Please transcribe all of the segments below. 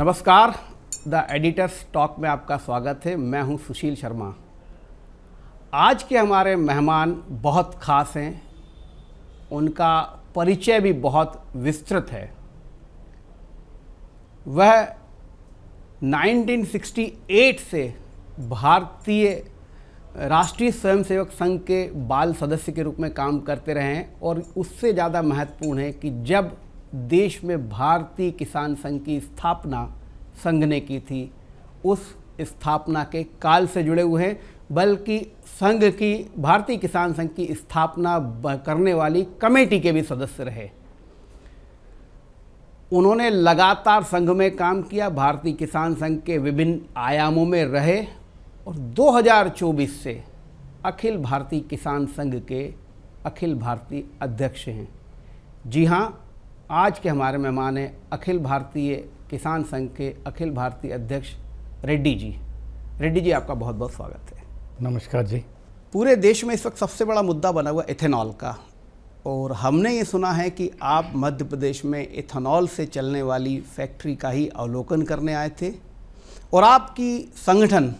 नमस्कार, the editors talk में आपका स्वागत है। मैं हूं सुशील शर्मा। आज के हमारे मेहमान बहुत ख़ास हैं, उनका परिचय भी बहुत विस्तृत है। वह 1968 से भारतीय राष्ट्रीय स्वयंसेवक संघ के बाल सदस्य के रूप में काम करते रहे हैं और उससे ज़्यादा महत्वपूर्ण है कि जब देश में भारतीय किसान संघ की स्थापना संघ ने की थी, उस स्थापना के काल से जुड़े हुए हैं, बल्कि संघ की भारतीय किसान संघ की स्थापना करने वाली कमेटी के भी सदस्य रहे। उन्होंने लगातार संघ में काम किया, भारतीय किसान संघ के विभिन्न आयामों में रहे और 2024 से अखिल भारतीय किसान संघ के अखिल भारतीय अध्यक्ष हैं। जी हाँ, आज के हमारे मेहमान हैं अखिल भारतीय किसान संघ के अखिल भारतीय अध्यक्ष रेड्डी जी। रेड्डी जी, आपका बहुत बहुत स्वागत है। नमस्कार जी। पूरे देश में इस वक्त सबसे बड़ा मुद्दा बना हुआ इथेनॉल का, और हमने ये सुना है कि आप मध्य प्रदेश में इथेनॉल से चलने वाली फैक्ट्री का ही अवलोकन करने आए थे और आपकी संगठन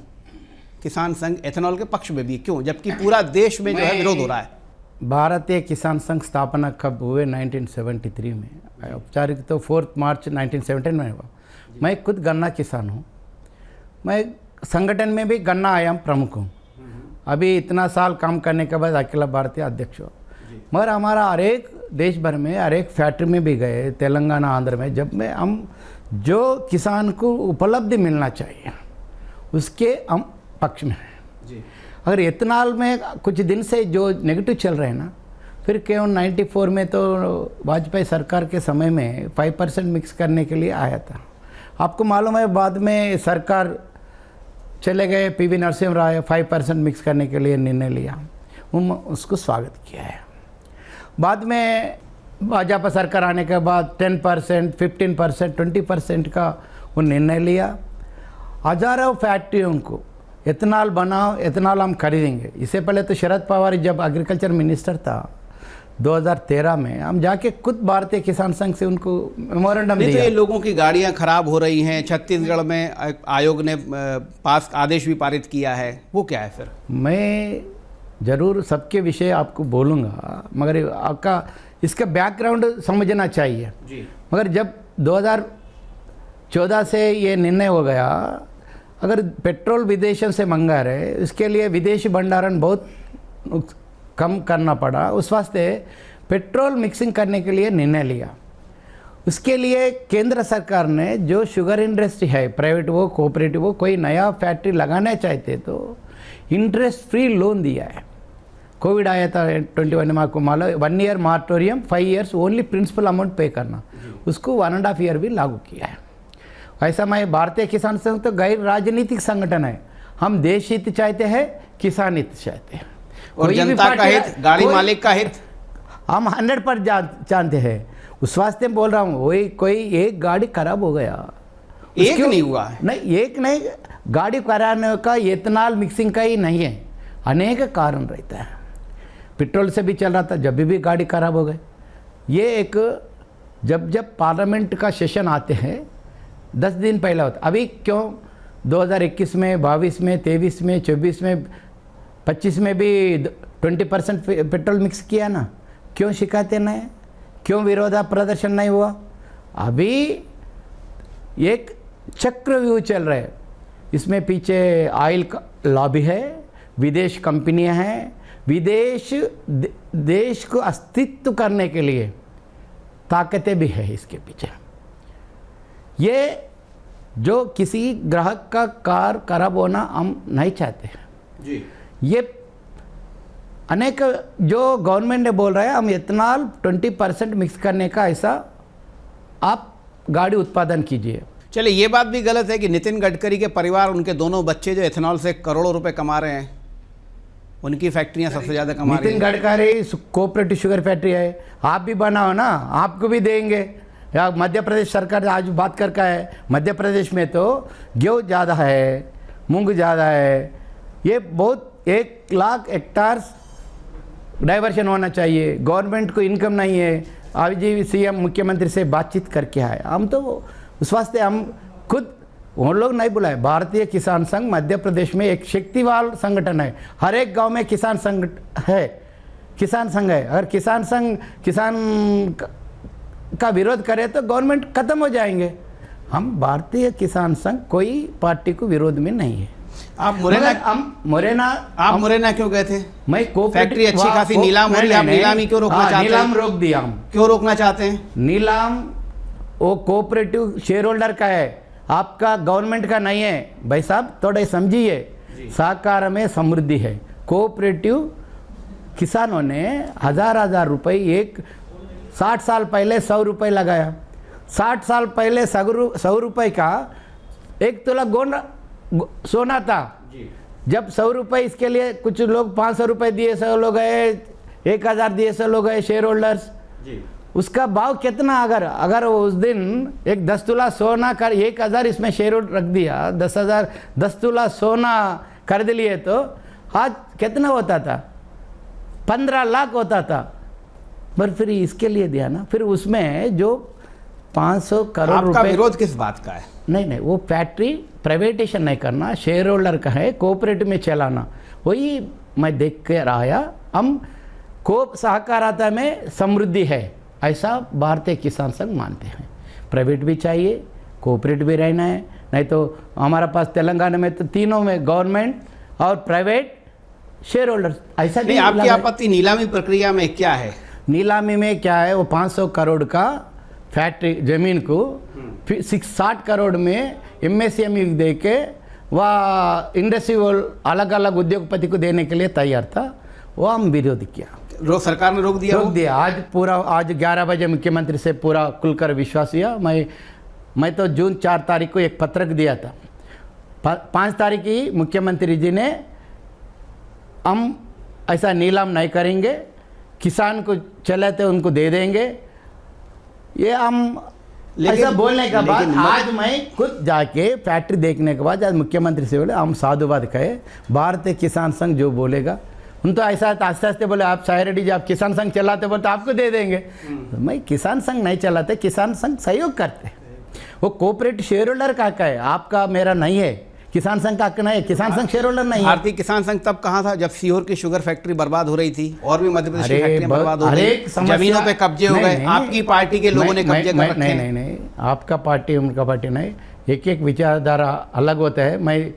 किसान संघ इथेनॉल के पक्ष में भी, क्यों, जबकि पूरा देश में जो है विरोध हो रहा है। भारतीय किसान संघ स्थापना कब हुए? 1973 में। औपचारिक तो 4 मार्च 1917 में हुआ। मैं खुद गन्ना किसान हूँ। मैं संगठन में भी गन्ना आयाम प्रमुख हूँ। अभी इतना साल काम करने के बाद अखिल भारतीय अध्यक्ष हो। मगर हमारा हर एक देश भर में हर एक फैक्ट्री में भी गए, तेलंगाना आंध्र में, जब में हम जो किसान को उपलब्धि मिलना चाहिए उसके हम पक्ष में हैं। अगर इथेनॉल में कुछ दिन से जो नेगेटिव चल रहे हैं ना, फिर क्यों 94 में तो वाजपेयी सरकार के समय में 5% मिक्स करने के लिए आया था। आपको मालूम है, बाद में सरकार चले गए, पीवी नरसिम्हा राव 5% मिक्स करने के लिए निर्णय लिया, उसको स्वागत किया है। बाद में भाजपा सरकार आने के बाद 10%, 15%, 20% का वो निर्णय लिया। हजारों फैक्ट्रियों को इथेनॉल बनाओ, इथेनॉल हम खरीदेंगे। इससे पहले तो शरद पवार जब एग्रीकल्चर मिनिस्टर था 2013 में, हम जाके खुद भारतीय किसान संघ से उनको मेमोरेंडम दिया। तो ये लोगों की गाड़ियां खराब हो रही हैं, छत्तीसगढ़ में आयोग ने पास आदेश भी पारित किया है, वो क्या है फिर? मैं ज़रूर सबके विषय आपको बोलूँगा, मगर आपका इसका बैकग्राउंड समझना चाहिए जी। मगर जब 2014 से ये निर्णय हो गया, अगर पेट्रोल विदेशों से मंगा रहे, इसके लिए विदेशी भंडारण बहुत कम करना पड़ा। उस वास्ते पेट्रोल मिक्सिंग करने के लिए निर्णय लिया। उसके लिए केंद्र सरकार ने जो शुगर इंडस्ट्री है, प्राइवेट हो कोऑपरेटिव हो, कोई नया फैक्ट्री लगाना चाहते तो इंटरेस्ट फ्री लोन दिया है। कोविड आया था 21 में, आपको मालूम, 1 year moratorium, 5 years only principal amount pay करना, उसको 1.5 ईयर भी लागू किया है। ऐसा मैं भारतीय किसान संघ तो गैर राजनीतिक संगठन है। हम देश हित चाहते हैं, किसान हित चाहते हैं, और जनता का हित, गाड़ी मालिक का हित हम 100% जानते हैं। उस वास्ते बोल रहा हूँ, वही कोई एक गाड़ी खराब हो गया, एक नहीं हुआ है, नहीं एक नहीं, गाड़ी कराने का इथेनॉल मिक्सिंग का ही नहीं है, अनेक कारण रहता है। पेट्रोल से भी चल रहा था, जब भी गाड़ी खराब हो गई। ये एक जब पार्लियामेंट का सेशन आते हैं 10 दिन पहले होता। अभी क्यों 2021 में, 22 में, 23 में, 24 में, 25 में भी 20% पेट्रोल मिक्स किया ना, क्यों शिकायतें नहीं, क्यों विरोधा प्रदर्शन नहीं हुआ? अभी एक चक्रव्यूह चल रहा है, इसमें पीछे ऑयल का लॉबी है, विदेश कंपनियां हैं, देश को अस्तित्व करने के लिए ताकतें भी है इसके पीछे। ये जो किसी ग्राहक का कार खराब होना हम नहीं चाहते हैं जी। ये अनेक जो गवर्नमेंट ने बोल रहा है, हम इथेनॉल 20% मिक्स करने का, ऐसा आप गाड़ी उत्पादन कीजिए। चलिए, ये बात भी गलत है कि नितिन गडकरी के परिवार, उनके दोनों बच्चे जो इथेनॉल से करोड़ों रुपए कमा रहे हैं, उनकी फैक्ट्रियां सबसे ज़्यादा कमा रही हैं। Nitin Gadkari cooperative sugar factory है, आप भी बनाओ ना, आपको भी देंगे। या मध्य प्रदेश सरकार आज बात करके है, मध्य प्रदेश में तो गेहूँ ज़्यादा है, मूंग ज़्यादा है, ये बहुत 1 लाख हेक्टार्स डाइवर्शन होना चाहिए। गवर्नमेंट को इनकम नहीं है। आज जी सीएम मुख्यमंत्री से बातचीत करके आए, हम तो उस वास्ते हम खुद वो लोग नहीं बुलाए, भारतीय किसान संघ मध्य प्रदेश में एक शक्तिवान संगठन है, हर एक गांव में किसान संघ है, किसान संघ है। अगर किसान संघ किसान का विरोध करे तो गवर्नमेंट खत्म हो जाएंगे। हम भारतीय किसान संघ कोई पार्टी को विरोध में नहीं है। आप मुरैना क्यों गए थे? मैं फैक्ट्री अच्छी खासी नीलाम हो रही है, आप नीलामी क्यों रोकना चाहते हैं? नीलाम रोक दिया हम। क्यों रोकना चाहते हैं? नीलाम वो कोऑपरेटिव शेयर होल्डर का है, आपका गवर्नमेंट का नहीं है भाई साहब, थोड़े समझिए। सहकार में समृद्धि है। कोऑपरेटिव किसानों ने हजार रुपए, एक 60 साल पहले 100 रुपये लगाया, 60 साल पहले 100 रुपये का 1 तोला सोना था। जब 100 रुपये इसके लिए कुछ लोग 500 रुपये दिए, 100 लोग गए, 1000 दिए, 100 लोग गए शेयर होल्डर्स। उसका भाव कितना, अगर उस दिन एक 10 तोला सोना कर 1000 इसमें शेयर रख दिया, 10 तोला सोना खरीद लिए तो आज कितना होता था? 15 लाख होता था। पर फिर इसके लिए दिया ना, फिर उसमें जो 500 करोड़ रुपए। आपका विरोध किस बात का है? नहीं, वो फैक्ट्री प्राइवेटेशन नहीं करना, शेयर होल्डर का है, कोऑपरेटिव में चलाना, वही मैं देख कर आया। हम को सहकारिता में समृद्धि है ऐसा भारतीय किसान संघ मानते हैं। प्राइवेट भी चाहिए, कोऑपरेटिव भी रहना है, नहीं तो हमारा पास तेलंगाना में तो तीनों में गवर्नमेंट और प्राइवेट शेयर होल्डर ऐसा नहीं। आपकी आपत्ति नीलामी प्रक्रिया में क्या है? नीलामी में क्या है, वो 500 करोड़ का फैक्ट्री जमीन को फिर 60 करोड़ में MSME दे के वह इंडस्ट्री अलग अलग उद्योगपति को देने के लिए तैयार था, वो हम विरोध किया। सरकार ने रोक दिया। आज 11 बजे मुख्यमंत्री से पूरा खुलकर विश्वास हुआ। मैं तो जून 4 तारीख को एक पत्रक दिया था, 5 तारीख की मुख्यमंत्री जी ने हम ऐसा नीलाम नहीं करेंगे, किसान को चलाते उनको दे देंगे, ये हम ऐसा बोलने के बाद आज मैं खुद जाके फैक्ट्री देखने के बाद आज मुख्यमंत्री से बोले हम साधुवाद कहे, भारतीय किसान संघ जो बोलेगा उन तो ऐसा आस्ते आस्ते बोले आप साई रेड्डी जी आप किसान संघ चलाते बोलते आपको दे देंगे। तो मैं किसान संघ नहीं चलाते, किसान संघ सहयोग करते। वो कोऑपरेटिव शेयर होल्डर का है, आपका मेरा नहीं है, किसान संघ का हक नहीं है, किसान संघ शेयर होल्डर नहीं है। भारतीय किसान संघ तब कहाँ था? जब सीहोर की शुगर फैक्ट्री बर्बाद हो रही थी और भी मध्य प्रदेश की फैक्ट्रियां बर्बाद हो रही, जमीनों पे कब्जे हो गए, आपकी पार्टी के लोगों ने कब्जे कर रखे। नहीं, आपका पार्टी उनका पार्टी नहीं, एक विचारधारा अलग होता है। मैं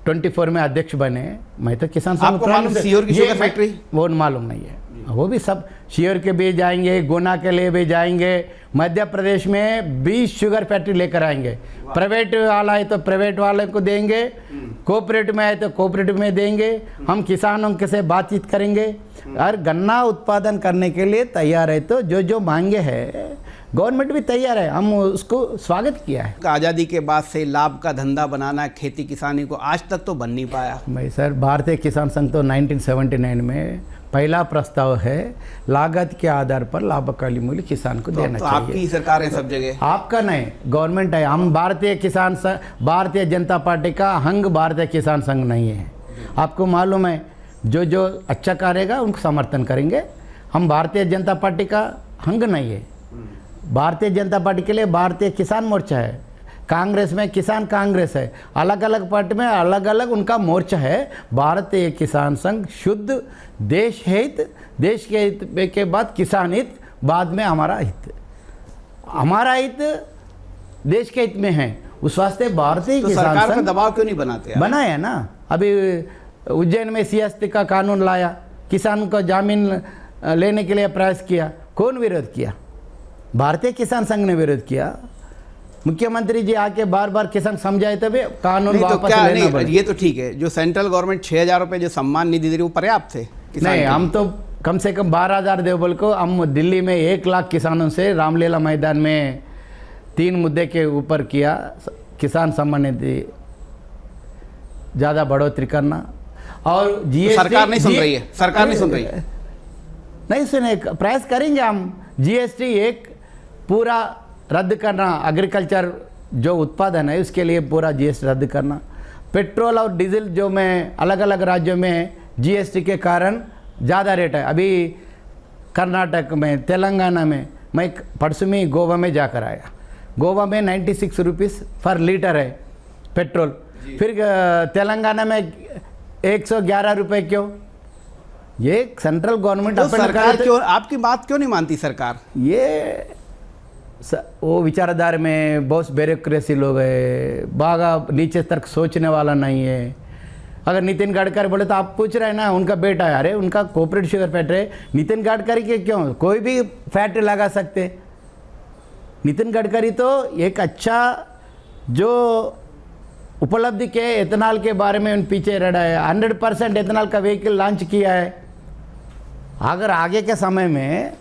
24 में अध्यक्ष बने, मैं तो किसान संघ। आपको मालूम सीहोर की शुगर फैक्ट्री? वो मालूम नहीं है, वो भी सब सीहोर के भी जाएंगे, गुना के लिए भी जाएंगे, मध्य प्रदेश में 20 शुगर फैक्ट्री लेकर आएंगे। प्राइवेट वाला है तो प्राइवेट वाले को देंगे, कोऑपरेटिव में है तो कोऑपरेटिव में देंगे। हम किसानों के से बातचीत करेंगे और गन्ना उत्पादन करने के लिए तैयार है, तो जो मांगे है गवर्नमेंट भी तैयार है, हम उसको स्वागत किया है। आज़ादी के बाद से लाभ का धंधा बनाना खेती किसानी को आज तक तो बन नहीं पाया। भाई सर, भारतीय किसान संघ तो 1979 में पहला प्रस्ताव है, लागत के आधार पर लाभकारी मूल्य किसान को देना चाहिए। आपकी सरकार है सब जगह, आपका नहीं, गवर्नमेंट है। हम भारतीय जनता पार्टी का अंग भारतीय किसान संघ नहीं है। आपको मालूम है, जो अच्छा करेगा उनको समर्थन करेंगे। हम भारतीय जनता पार्टी का अंग नहीं है। भारतीय जनता पार्टी के लिए भारतीय किसान मोर्चा है, कांग्रेस में किसान कांग्रेस है, अलग अलग पार्टी में अलग अलग उनका मोर्चा है। भारतीय किसान संघ शुद्ध देश हित, देश के हित के बाद किसान हित, बाद में हमारा हित। हमारा हित देश के हित में है, उस वास्ते भारतीय किसान सरकार पर दबाव क्यों नहीं बनाते? बनाया ना, अभी उज्जैन में CST का कानून लाया, किसान को जामीन लेने के लिए प्रयास किया, कौन विरोध किया? भारतीय किसान संघ ने विरोध किया। मुख्यमंत्री जी आके बार बार किसान समझाए तभी कानून वापस लेना पड़ा। ये तो ठीक है, जो सेंट्रल गवर्नमेंट 6000 रुपए जो सम्मान निधि दे रही वो पर्याप्त थे? नहीं, हम तो कम से कम 12,000 दे बोल को हम दिल्ली में 1 लाख किसानों से रामलीला मैदान में 3 मुद्दे के ऊपर किया। किसान सम्मान निधि ज़्यादा बढ़ोतरी करना और GST। सरकार नहीं सुन रही है, सरकार नहीं सुन रही है। नहीं सुने, प्रयास करेंगे हम। GST एक पूरा रद्द करना, एग्रीकल्चर जो उत्पादन है उसके लिए पूरा GST रद्द करना। पेट्रोल और डीजल जो में अलग अलग राज्यों में GST के कारण ज़्यादा रेट है। अभी कर्नाटक में, तेलंगाना में, मैं परसों में गोवा में जाकर आया, गोवा में 96 रुपीस पर लीटर है पेट्रोल, फिर तेलंगाना में 111 रुपये क्यों? ये सेंट्रल गवर्नमेंट तो सरकार क्यों आपकी बात क्यों नहीं मानती सरकार? ये वो विचारधारा में बहुत ब्यूरोक्रेसी लोग है, बागा नीचे तक सोचने वाला नहीं है। अगर नितिन गडकरी बोले तो आप पूछ रहे हैं ना, उनका बेटा है, अरे उनका कोऑपरेटिव शुगर फैक्ट्री है, नितिन गडकरी के क्यों कोई भी फैक्ट्री लगा सकते? नितिन गडकरी तो एक अच्छा जो उपलब्धि के एथेनॉल के बारे में उन पीछे रहा है, 100% एथेनॉल का व्हीकल लॉन्च किया है। अगर आगे के समय में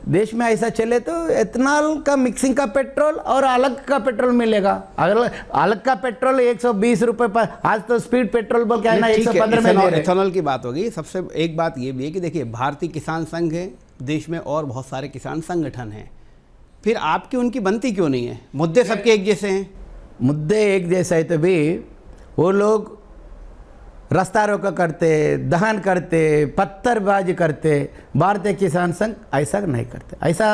देश में ऐसा चले तो एथेनॉल का मिक्सिंग का पेट्रोल और अलग का पेट्रोल मिलेगा। अगर अलग का पेट्रोल 120 रुपये पर, आज तो स्पीड पेट्रोल बोल के है ना 115 में दे रहे। एथेनॉल की बात होगी। सबसे एक बात ये भी है कि देखिए भारतीय किसान संघ है, देश में और बहुत सारे किसान संगठन हैं, फिर आपकी उनकी बनती क्यों नहीं है? मुद्दे सबके एक जैसे हैं। मुद्दे एक जैसा है तो भी वो लोग रास्ता रोका करते, दहन करते, पत्थरबाजी करते। भारतीय किसान संघ ऐसा नहीं करते। ऐसा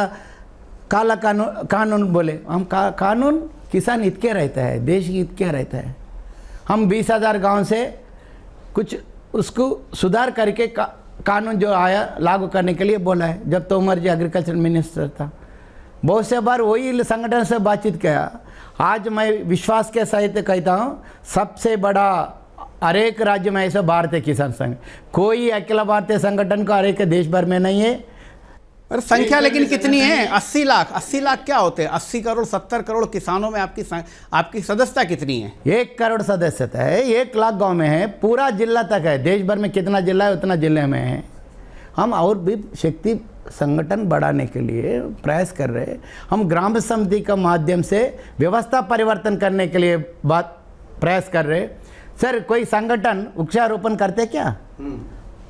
काला कानून बोले हम कानून किसान हित के रहता है, देश हित के रहता है। हम 20,000 गांव से कुछ उसको सुधार करके कानून जो आया लागू करने के लिए बोला है। जब तोमर जी एग्रीकल्चर मिनिस्टर था, बहुत से बार वही संगठन से बातचीत किया। आज मैं विश्वास के सहित कहता हूँ, सबसे बड़ा हर एक राज्य में ऐसा भारतीय किसान संघ, कोई अकेला भारतीय संगठन का हर एक देश भर में नहीं है। और संख्या लेकिन कितनी है? 80 लाख। 80 लाख क्या होते हैं? 80 करोड़ 70 करोड़ किसानों में आपकी सदस्यता कितनी है? 1 करोड़ सदस्यता है, 1 लाख गांव में है, पूरा जिला तक है। देश भर में कितना जिला है उतना जिले में है। हम और भी शक्ति संगठन बढ़ाने के लिए प्रयास कर रहे हैं। हम ग्राम समिति का माध्यम से व्यवस्था परिवर्तन करने के लिए प्रयास कर रहे हैं। सर कोई संगठन वृक्षारोपण करते क्या?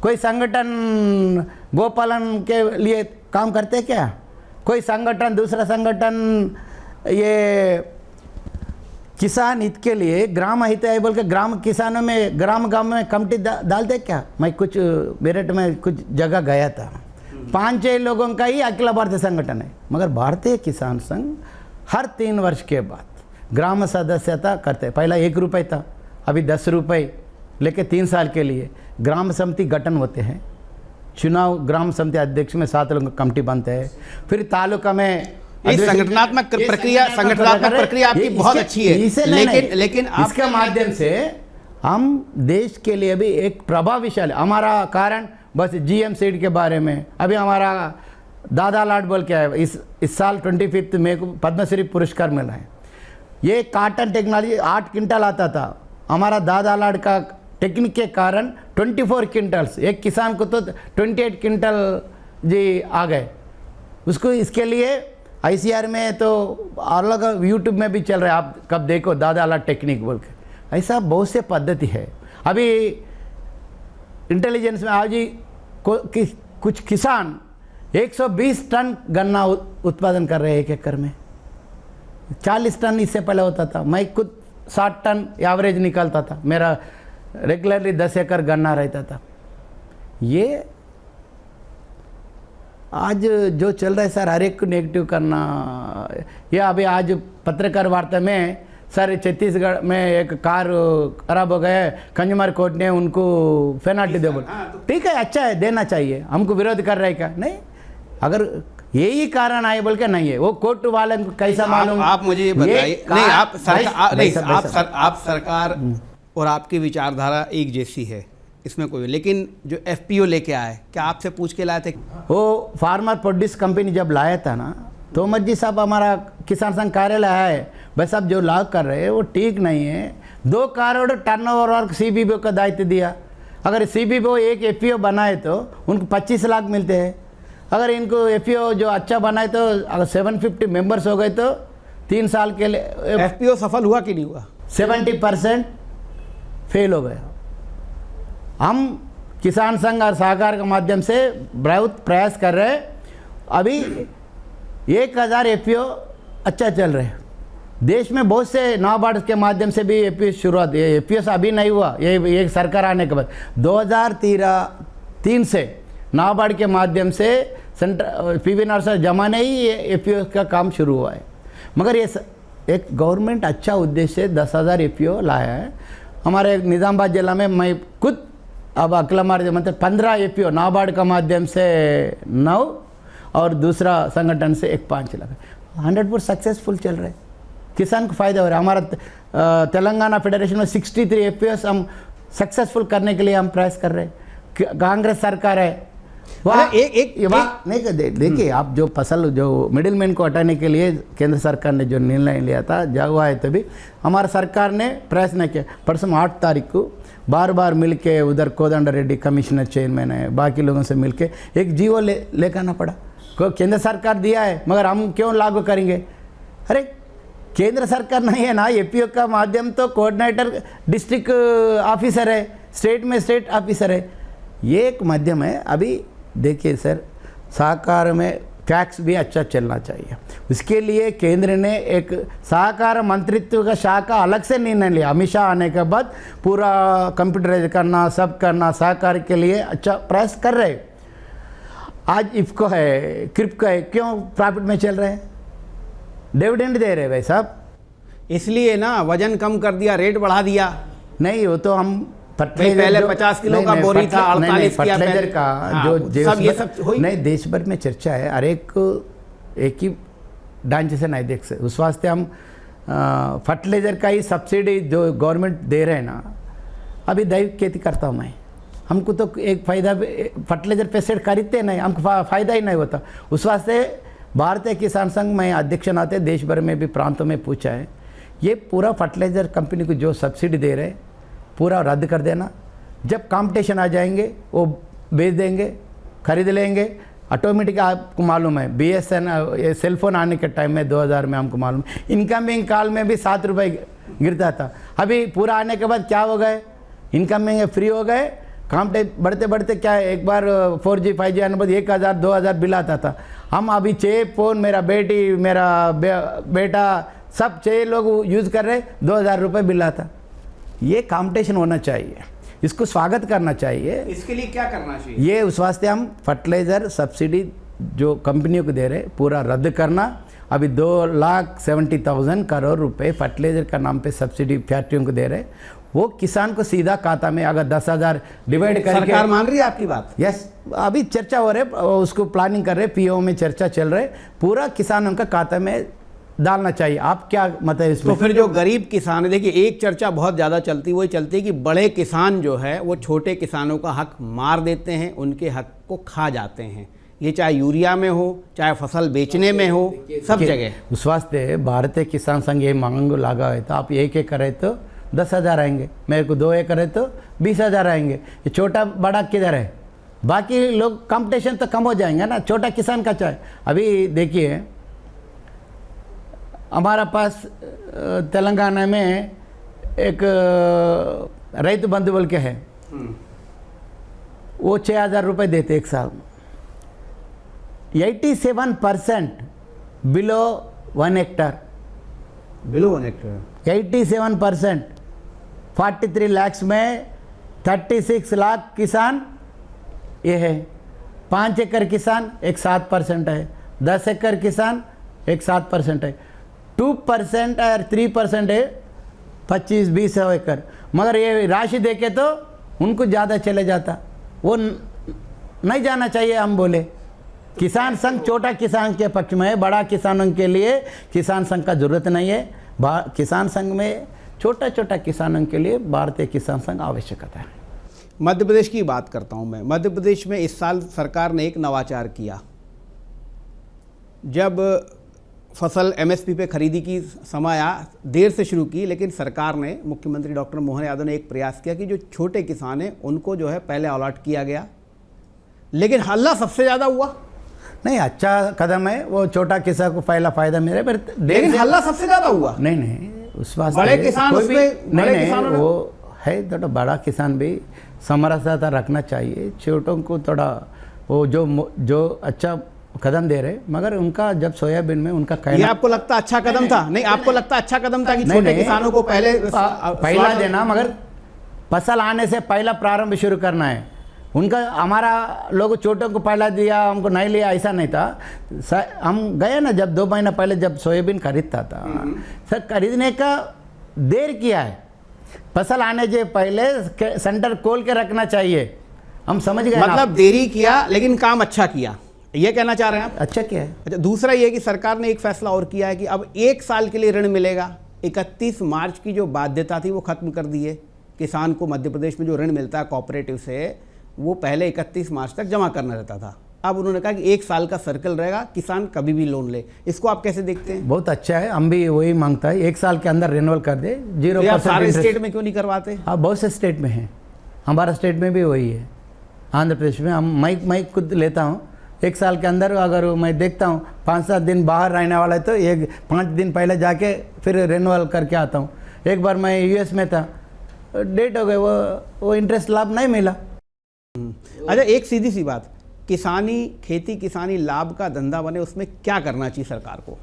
कोई संगठन गोपालन के लिए काम करते क्या? कोई संगठन दूसरा संगठन ये किसान हित के लिए ग्राम हित है बोल के ग्राम किसानों में ग्राम गांव में कमेटी डालते क्या? मैं कुछ मेरठ में कुछ जगह गया था, 5-6 लोगों का ही अखिल भारतीय संगठन है। मगर भारतीय किसान संघ हर 3 वर्ष के बाद ग्राम सदस्यता करते। पहला 1 रुपये था, अभी 10 रुपये लेके 3 साल के लिए ग्राम समिति गठन होते हैं। चुनाव ग्राम समिति अध्यक्ष में 7 लोगों का कमेटी बनते हैं। फिर तालुका में संगठनात्मक प्रक्रिया आपकी बहुत अच्छी है, लेकिन इसके माध्यम से हम देश के लिए भी एक प्रभावशाली हमारा कारण बस GM सीड के बारे में। अभी हमारा दादा लाड बोल के है, इस साल 25 मई को पद्मश्री पुरस्कार मिला है। ये कॉटन टेक्नोलॉजी 8 क्विंटल आता था, हमारा दादा लाड का टेक्निक के कारण 24 क्विंटल्स, एक किसान को तो 28 क्विंटल जी आ गए उसको। इसके लिए ICR में तो अलग यूट्यूब में भी चल रहा है, आप कब देखो दादा लाड टेक्निक बोल के। ऐसा बहुत से पद्धति है। अभी इंटेलिजेंस में आज ही कुछ किसान 120 टन गन्ना उत्पादन कर रहे हैं 1 एकड़ में। 40 टन इससे पहले होता था। मैं खुद 60 टन एवरेज निकलता था, मेरा रेगुलरली 10 एकड़ गन्ना रहता था। ये आज जो चल रहा है सर, हर एक को नेगेटिव करना। ये अभी आज पत्रकार वार्ता में सर छत्तीसगढ़ में एक कार खराब हो गया, कंज्यूमर कोर्ट ने उनको पेनल्टी दे बोल। ठीक है, अच्छा है, देना चाहिए, हमको विरोध कर रहे क्या? नहीं, अगर यही कारण आए बोल के नहीं है, वो कोर्ट वाले को कैसा मालूम? आप मुझे ये बताइए। नहीं, आप सरकार और आपकी विचारधारा एक जैसी है, इसमें कोई, लेकिन जो FPO लेके आए, क्या आपसे पूछ के लाए थे? वो फार्मर प्रोड्यूस कंपनी जब लाया था ना, तोमर जी साहब हमारा किसान संघ कार्यालय है, बस अब जो लागू कर रहे हैं वो ठीक नहीं है। 2 करोड़ टर्नओवर और CBO का दायित्व दिया। अगर CBO एक FPO बनाए तो उनको 25 लाख मिलते हैं। अगर इनको FPO जो अच्छा बनाए तो अगर 750 मेंबर्स हो गए तो 3 साल के लिए FPO सफल हुआ कि नहीं हुआ? 70% फेल हो गया। हम किसान संघ और सहकार के माध्यम से बहुत प्रयास कर रहे हैं। अभी 1000 FPO अच्छा चल रहे हैं। देश में बहुत से नाबार्ड के माध्यम से भी FPO शुरुआत, FPO से अभी नहीं हुआ, ये सरकार आने के बाद 2003 से नाबार्ड के माध्यम से सेंटर PV नरसर जमाने ही ये FPO का काम शुरू हुआ है। मगर ये एक गवर्नमेंट अच्छा उद्देश्य से 10,000 एफपीओ लाया है। हमारे निज़ामाबाद जिला में मैं खुद अब अगला मार्च मतलब 15 एफपीओ नाबार्ड का माध्यम से 9 और दूसरा संगठन से एक 5 लाख 100% सक्सेसफुल चल रहा है। किसान को फायदा हो रहा है। हमारा तेलंगाना फेडरेशन में 63 एफपीओस हम सक्सेसफुल करने के लिए हम प्रयास कर रहे हैं। कांग्रेस सरकार है वहाँ नहीं देखिए आप जो फसल जो मिडिल मैन को हटाने के लिए केंद्र सरकार ने जो निर्णय लिया था जब हुआ है तभी हमारा सरकार ने प्रयास नहीं किया। परसों 8 तारीख को बार बार मिल के उधर कोदंड रेड्डी कमिश्नर चेयरमैन है बाकी लोगों से मिल के एक जीवो लेकर आना पड़ा। केंद्र सरकार दिया है मगर हम क्यों लागू करेंगे? अरे केंद्र सरकार नहीं है ना, एपीओ का माध्यम तो कोऑर्डिनेटर डिस्ट्रिक्ट ऑफिसर है, स्टेट में स्टेट ऑफिसर है, ये एक माध्यम है। अभी देखिए सर सहकार में टैक्स भी अच्छा चलना चाहिए। उसके लिए केंद्र ने एक सहकार मंत्रित्व का शाखा अलग से निर्णय लिया। अमित शाह आने के बाद पूरा कंप्यूटराइज करना सब करना सहकार के लिए अच्छा प्रयास कर रहे। आज इफ्को है क्रिप्को है क्यों प्रॉफिट में चल रहे हैं? डिविडेंड दे रहे भाई साहब। इसलिए ना वजन कम कर दिया, रेट बढ़ा दिया। नहीं वो तो हम पहले 50 किलो का बोरी था 48 फर्टिलाइजर का जो सब ये सब नहीं देश भर में चर्चा है। हर एक ही ढांचे से नहीं देख सकते। उस वास्ते हम फर्टिलाइजर का ही सब्सिडी जो गवर्नमेंट दे रहे हैं ना, अभी दैविक खेती करता हूँ मैं, हमको तो एक फ़ायदा फर्टिलाइजर पेस्टिसाइड खरीदते नहीं, हमको फ़ायदा ही नहीं होता। उस वास्ते भारतीय किसान संघ में अध्यक्ष नाते देश भर में भी प्रांतों में पूछा है ये पूरा फर्टिलाइजर कंपनी को जो सब्सिडी दे रहे पूरा रद्द कर देना। जब कंपटीशन आ जाएंगे वो बेच देंगे, खरीद लेंगे ऑटोमेटिक। आपको मालूम है BSN सेलफोन आने के टाइम में 2000 में हमको मालूम है इनकमिंग कॉल में भी 7 रुपये गिरता था। अभी पूरा आने के बाद क्या हो गए, इनकमिंग फ्री हो गए। कंपटीशन बढ़ते बढ़ते क्या है, एक बार 4G 5G आने बाद 1000 2000 बिल आता था। हम अभी 6 फ़ोन मेरा बेटी मेरा बेटा सब 6 लोग यूज़ कर रहे 2000 रुपये बिल आता। ये कंपटीशन होना चाहिए, इसको स्वागत करना चाहिए। इसके लिए क्या करना चाहिए? ये उस वास्ते हम फर्टिलाइज़र सब्सिडी जो कंपनियों को दे रहे पूरा रद्द करना। अभी 2,70,000 करोड़ रुपए फर्टिलाइज़र का नाम पे सब्सिडी फैक्ट्रियों को दे रहे, वो किसान को सीधा खाता में अगर 10,000 डिवाइड करके। सरकार मान रही है आपकी बात? यस, अभी चर्चा हो रहे, उसको प्लानिंग कर रहे, PO में चर्चा चल रहे, पूरा किसानों का खाता में डालना चाहिए। आप क्या मत है इसमें? तो फिर जो गरीब किसान है, देखिए एक चर्चा बहुत ज़्यादा चलती वही चलती है कि बड़े किसान जो है वो छोटे किसानों का हक मार देते हैं, उनके हक को खा जाते हैं। ये चाहे यूरिया में हो चाहे फसल बेचने में हो, सब जगह। उस वास्ते भारतीय किसान संघ ये मांग लगा है तो आप 1 एकड़ है तो 10,000 आएंगे, मेरे को 2 एकड़ है तो 20,000 आएंगे। ये छोटा बड़ा किधर है? बाकी लोग कंपटीशन तो कम हो जाएंगे ना, छोटा किसान का चाहे। अभी देखिए हमारा पास तेलंगाना में एक रैतु बंधु बोल के है, वो 6,000 रुपये देते एक साल में। 87% below 1 Hector, below 1 Hector 87%। 43 lakh में 36 लाख किसान ये है। 5 एकड़ किसान एक 7% है, 10 एकड़ किसान एक 7% है, 2% और 3% है 25-20 एकड़। मगर ये राशि देके तो उनको ज़्यादा चले जाता, वो नहीं जाना चाहिए। हम बोले किसान संघ छोटा किसान के पक्ष में है, बड़ा किसानों के लिए किसान संघ का जरूरत नहीं है। किसान संघ में छोटा छोटा किसानों के लिए भारतीय किसान संघ आवश्यकता है। मध्य प्रदेश की बात करता हूँ मैं। मध्य प्रदेश में इस साल सरकार ने एक नवाचार किया। जब फसल MSP पे खरीदी की समय आया, देर से शुरू की, लेकिन सरकार ने, मुख्यमंत्री डॉक्टर मोहन यादव ने एक प्रयास किया कि जो छोटे किसान हैं उनको जो है पहले अलॉट किया गया, लेकिन हल्ला सबसे ज़्यादा हुआ। नहीं, अच्छा कदम है, वो छोटा किसान को पहला फायदा मिले, पर लेकिन हल्ला सबसे ज़्यादा हुआ। नहीं उस वास्ते बड़े किसान नहीं वो है, थोड़ा बड़ा किसान भी समरसता रखना चाहिए। छोटों को थोड़ा वो जो अच्छा कदम दे रहे, मगर उनका जब सोयाबीन में उनका कहना। ये आपको लगता अच्छा कदम था? नहीं, आपको लगता अच्छा कदम था कि छोटे किसानों को पहला देना, मगर फसल आने से पहला प्रारंभ शुरू करना है। उनका हमारा लोग छोटों को पहला दिया, हमको नहीं लिया, ऐसा नहीं था। हम गए ना जब 2 महीना पहले जब सोयाबीन खरीदता था सर, खरीदने का देर किया है। फसल आने से पहले सेंटर खोल के रखना चाहिए, हम समझ गए। मतलब देरी किया लेकिन काम अच्छा किया, ये कहना चाह रहे हैं आप? अच्छा किया है। अच्छा, दूसरा ये कि सरकार ने एक फैसला और किया है कि अब 1 साल के लिए ऋण मिलेगा। 31 मार्च की जो बाध्यता थी वो खत्म कर दी है। किसान को मध्य प्रदेश में जो ऋण मिलता है कोऑपरेटिव से, वो पहले 31 मार्च तक जमा करना रहता था। अब उन्होंने कहा कि 1 साल का सर्कल रहेगा, किसान कभी भी लोन ले। इसको आप कैसे देखते हैं? बहुत अच्छा है, हम भी वही मांगता है 1 साल के अंदर रिन्यूअल कर दे। 0% सारे स्टेट में क्यों नहीं करवाते? हाँ, बहुत से स्टेट में है, हमारा स्टेट में भी वही है। आंध्र प्रदेश में हम मैं खुद लेता हूँ 1 साल के अंदर। अगर मैं देखता हूँ 5-7 दिन बाहर रहने वाला है तो 5 दिन पहले जाके फिर रिन्यूअल करके आता हूँ। एक बार मैं यूएस में था, डेट हो गए, वो इंटरेस्ट लाभ नहीं मिला। अच्छा, एक सीधी सी बात, किसानी खेती किसानी लाभ का धंधा बने, उसमें क्या करना चाहिए सरकार को?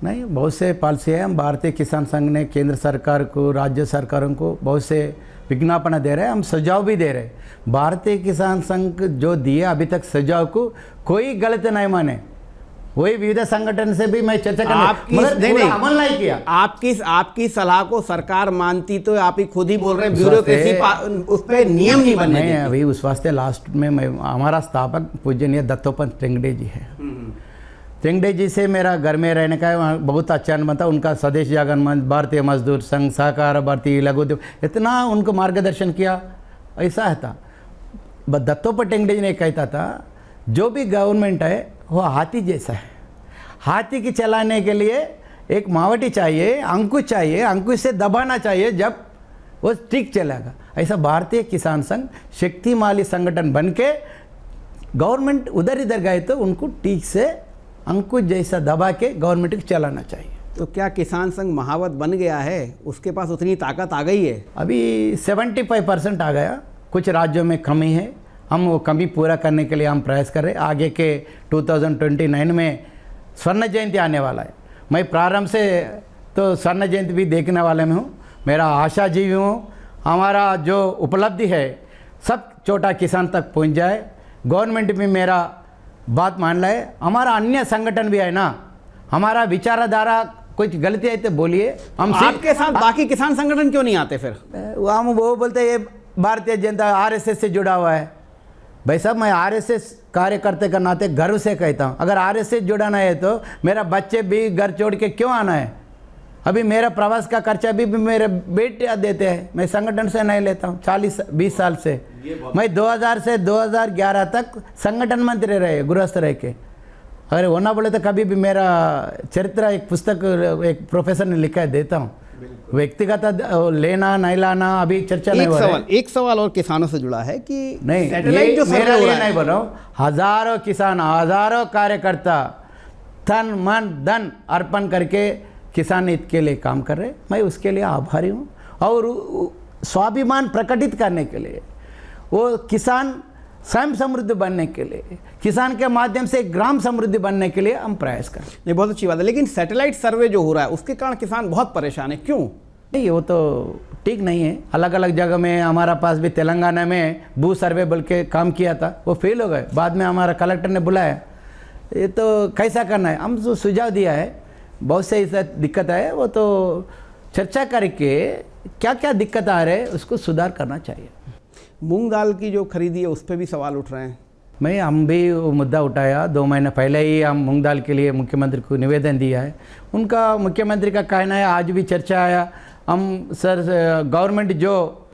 नहीं, बहुत से पॉलिसी है। हम भारतीय किसान संघ ने केंद्र सरकार को, राज्य सरकारों को बहुत से विज्ञापन दे रहे हैं, हम सुझाव भी दे रहे हैं। भारतीय किसान संघ जो दिए अभी तक सुझाव को कोई गलत नहीं माने। वही विविध संगठन से भी मैं चर्चा करने अमल नहीं किया। आपकी सलाह को सरकार मानती तो आप ही खुद ही बोल रहे हैं ब्यूरोक्रेसी उस पर नियम नहीं बनने देती। अभी उस वास्ते लास्ट में मैं, हमारा स्थापक पूजनीय दत्तोपंत टेंगड़े जी है। टेंगड़े जी से मेरा घर में रहने का बहुत अच्छा अनुभव था। उनका स्वदेश जागरण मंच, भारतीय मजदूर संघ, सहकार भारतीय लघु उद्योग, इतना उनको मार्गदर्शन किया, ऐसा है था। दत्तोपंत टेंगड़े जी ने कहता था जो भी गवर्नमेंट है वो हाथी जैसा है। हाथी की चलाने के लिए एक मावटी चाहिए, अंकुश चाहिए, अंकुश से दबाना चाहिए, जब वो ठीक चलेगा। ऐसा भारतीय किसान संघ शक्तिशाली संगठन बन के गवर्नमेंट उधर इधर गए तो उनको ठीक से अंकुश जैसा दबा के गवर्नमेंट को चलाना चाहिए। तो क्या किसान संघ महावत बन गया है? उसके पास उतनी ताकत आ गई है? अभी 75% आ गया, कुछ राज्यों में कमी है। हम वो कमी पूरा करने के लिए हम प्रयास कर रहे हैं। आगे के 2029 में स्वर्ण जयंती आने वाला है। मैं प्रारंभ से तो स्वर्ण जयंती भी देखने वाले में हूँ। मेरा आशाजीवी हूँ हमारा जो उपलब्धि है सब छोटा किसान तक पहुँच जाए। गवर्नमेंट भी मेरा बात मान रहा है। हमारा अन्य संगठन भी है ना, हमारा विचारधारा कुछ गलती है तो बोलिए। हम आपके साथ बाकी किसान संगठन क्यों नहीं आते फिर? हम वो बोलते ये भारतीय जनता आरएसएस से जुड़ा हुआ है। भाई साहब, मैं आरएसएस कार्यकर्ता का नाते गर्व से कहता हूँ, अगर आरएसएस जुड़ाना है तो मेरा बच्चे भी घर छोड़ के क्यों आना है? अभी मेरा प्रवास का खर्चा भी मेरे बेटे देते हैं, मैं संगठन से नहीं लेता हूँ। 40-20 साल से मैं 2000 से 2011 तक संगठन मंत्री रहे, गृहस्थ रह के। अगर होना बोले तो कभी भी मेरा चरित्र एक पुस्तक एक प्रोफेसर ने लिखा है, देता हूँ। व्यक्तिगत लेना नहीं लाना अभी चर्चा नहीं हो रहा है। एक सवाल और किसानों से जुड़ा है कि नहीं, ये मेरा लिए नहीं बोल रहा हूँ। हजारों किसान, हजारों कार्यकर्ता तन मन धन अर्पण करके किसान हित के लिए काम कर रहे, मैं उसके लिए आभारी हूँ। और स्वाभिमान प्रकटित करने के लिए, वो किसान स्वयं समृद्ध बनने के लिए, किसान के माध्यम से ग्राम समृद्धि बनने के लिए हम प्रयास करें। नहीं, बहुत अच्छी बात है। लेकिन सैटेलाइट सर्वे जो हो रहा है उसके कारण किसान बहुत परेशान है, क्यों? नहीं, वो तो ठीक नहीं है। अलग अलग जगह में हमारा पास भी तेलंगाना में भू सर्वे बोल के काम किया था, वो फेल हो गए। बाद में हमारा कलेक्टर ने बुलाया, ये तो कैसा करना है। हम जो सुझाव दिया है, बहुत से ऐसा दिक्कत है, वो तो चर्चा करके क्या क्या दिक्कत आ रहे हैं उसको सुधार करना चाहिए। मूंग दाल की जो खरीदी है उस पर भी सवाल उठ रहे हैं। हम भी वो मुद्दा उठाया। 2 महीने पहले ही हम मूंग दाल के लिए मुख्यमंत्री को निवेदन दिया है। उनका मुख्यमंत्री का कहना है, आज भी चर्चा आया, हम सर गवर्नमेंट जो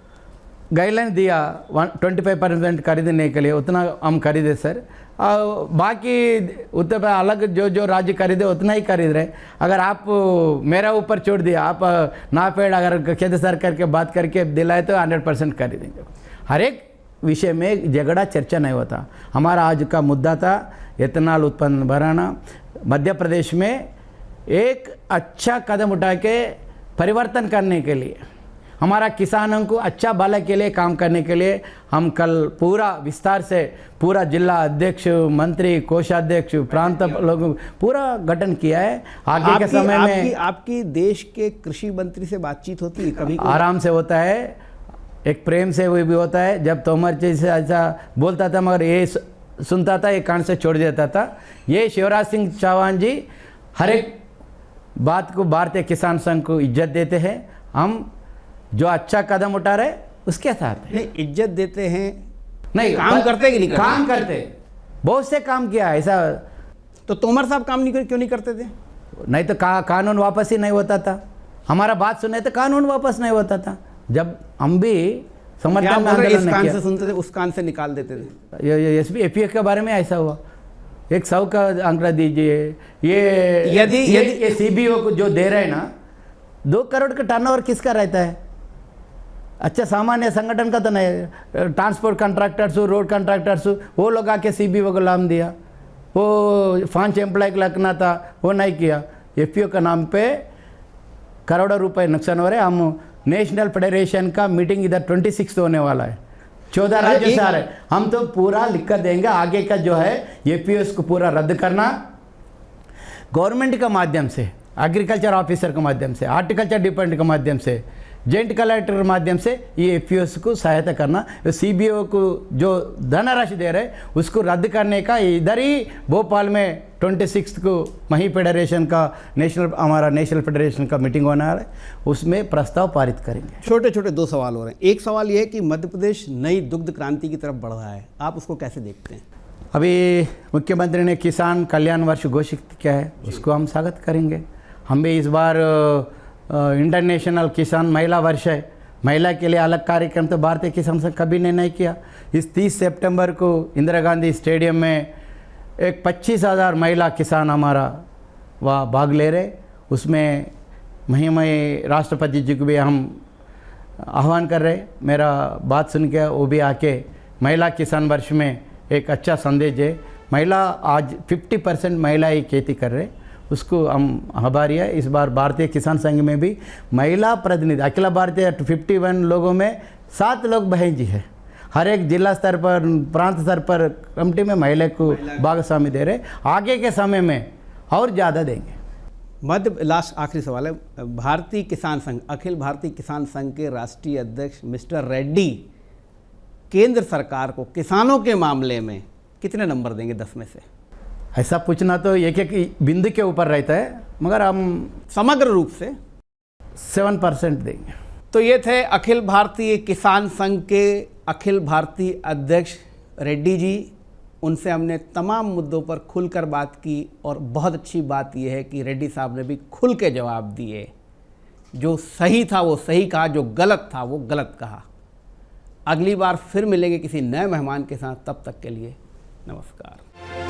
गाइडलाइन दिया 25% खरीदने के लिए उतना हम खरीदे सर, और बाकी उत्तर पर अलग जो राज्य खरीदे उतना ही खरीद रहे। अगर आप मेरा ऊपर छोड़ दिया, आप नाफेड अगर केंद्र सरकार के बात करके दिलाए तो 100% खरीदेंगे। हर एक विषय में झगड़ा चर्चा नहीं होता। हमारा आज का मुद्दा था इथेनॉल उत्पन्न बढ़ाना। मध्य प्रदेश में एक अच्छा कदम उठा के परिवर्तन करने के लिए, हमारा किसानों को अच्छा भला के लिए काम करने के लिए हम कल पूरा विस्तार से पूरा जिला अध्यक्ष, मंत्री, कोषाध्यक्ष, प्रांत लोगों पूरा गठन किया है। आगे के समय में आपकी देश के कृषि मंत्री से बातचीत होती है कभी? आराम से होता है। एक प्रेम से वो भी होता है। जब तोमर जी से ऐसा बोलता था मगर ये सुनता था, ये कान से छोड़ देता था। ये शिवराज सिंह चौहान जी हर एक बात को भारतीय किसान संघ को इज्जत देते हैं। हम जो अच्छा कदम उठा रहे उसके साथ है। नहीं, इज्जत देते हैं नहीं, काम करते कि नहीं करते? काम करते, बहुत से काम किया ऐसा। तो तोमर साहब काम नहीं क्यों नहीं करते थे? नहीं तो कानून वापस ही नहीं होता था। हमारा बात सुने तो कानून वापस नहीं होता था। जब हम भी समर्थन में आंदोलन इस कान किया, से सुनते थे, उस कान से निकाल देते थे। ये एसपी एपीएफ के बारे में ऐसा हुआ। 100 का आंकड़ा दीजिए। ये यदि सीबीओ को जो दे रहे हैं ना, 2 करोड़ का टर्नओवर किसका रहता है? अच्छा सामान्य संगठन का तो नहीं। ट्रांसपोर्ट कॉन्ट्रैक्टर्स, रोड कॉन्ट्रैक्टर्स, वो लोग आके सीबीओ को लाम दिया। वो 5 एम्प्लॉय को लगना था, वो नहीं किया। एफपीओ का नाम पे करोड़ों रुपए नुकसान हो रहे। हम नेशनल फेडरेशन का मीटिंग इधर 26 होने वाला है। 14 राज्य से आ रहे। हम तो पूरा लिख कर देंगे आगे का जो है एपीओस को पूरा रद्द करना, गवर्नमेंट का माध्यम से, एग्रीकल्चर ऑफिसर के माध्यम से, हार्टिकल्चर डिपार्टमेंट के माध्यम से, जॉइंट कलेक्टर के माध्यम से ये एपीओस को सहायता करना। सीबीओ को जो धनराशि दे रहे उसको रद्द करने का इधर ही भोपाल में 26 को मही फेडरेशन का हमारा नेशनल फेडरेशन का मीटिंग होना है, उसमें प्रस्ताव पारित करेंगे। छोटे छोटे 2 सवाल हो रहे हैं। एक सवाल ये है कि मध्य प्रदेश नई दुग्ध क्रांति की तरफ बढ़ रहा है, आप उसको कैसे देखते हैं? अभी मुख्यमंत्री ने किसान कल्याण वर्ष घोषित किया है, उसको हम स्वागत करेंगे। हम भी इस बार इंटरनेशनल किसान महिला वर्ष है, महिला के लिए अलग कार्यक्रम तो भारतीय किसान संघ कभी ने नहीं किया। इस 30 सितंबर को इंदिरा गांधी स्टेडियम में एक 25,000 महिला किसान हमारा वहाँ भाग ले रहे। उसमें महिमय राष्ट्रपति जी को भी हम आह्वान कर रहे। मेरा बात सुन के वो भी आके महिला किसान वर्ष में एक अच्छा संदेश है। महिला आज 50% महिला ही खेती कर रहे, उसको हम आभारी है। इस बार भारतीय किसान संघ में भी महिला प्रतिनिधि अखिल भारतीय 51 लोगों में 7 लोग बहन जी है। हर एक जिला स्तर पर, प्रांत स्तर पर कमेटी में महिला को भागस्वामी दे रहे। आगे के समय में और ज़्यादा देंगे। लास्ट आखिरी सवाल है। भारतीय किसान संघ, अखिल भारतीय किसान संघ के राष्ट्रीय अध्यक्ष मिस्टर रेड्डी केंद्र सरकार को किसानों के मामले में कितने नंबर देंगे 10 में से? ऐसा पूछना तो एक एक बिंदु के ऊपर रहता है, मगर हम समग्र रूप से 7% देंगे। तो ये थे अखिल भारतीय किसान संघ के अखिल भारतीय अध्यक्ष रेड्डी जी। उनसे हमने तमाम मुद्दों पर खुलकर बात की और बहुत अच्छी बात यह है कि रेड्डी साहब ने भी खुल के जवाब दिए। जो सही था वो सही कहा, जो गलत था वो गलत कहा। अगली बार फिर मिलेंगे किसी नए मेहमान के साथ, तब तक के लिए नमस्कार।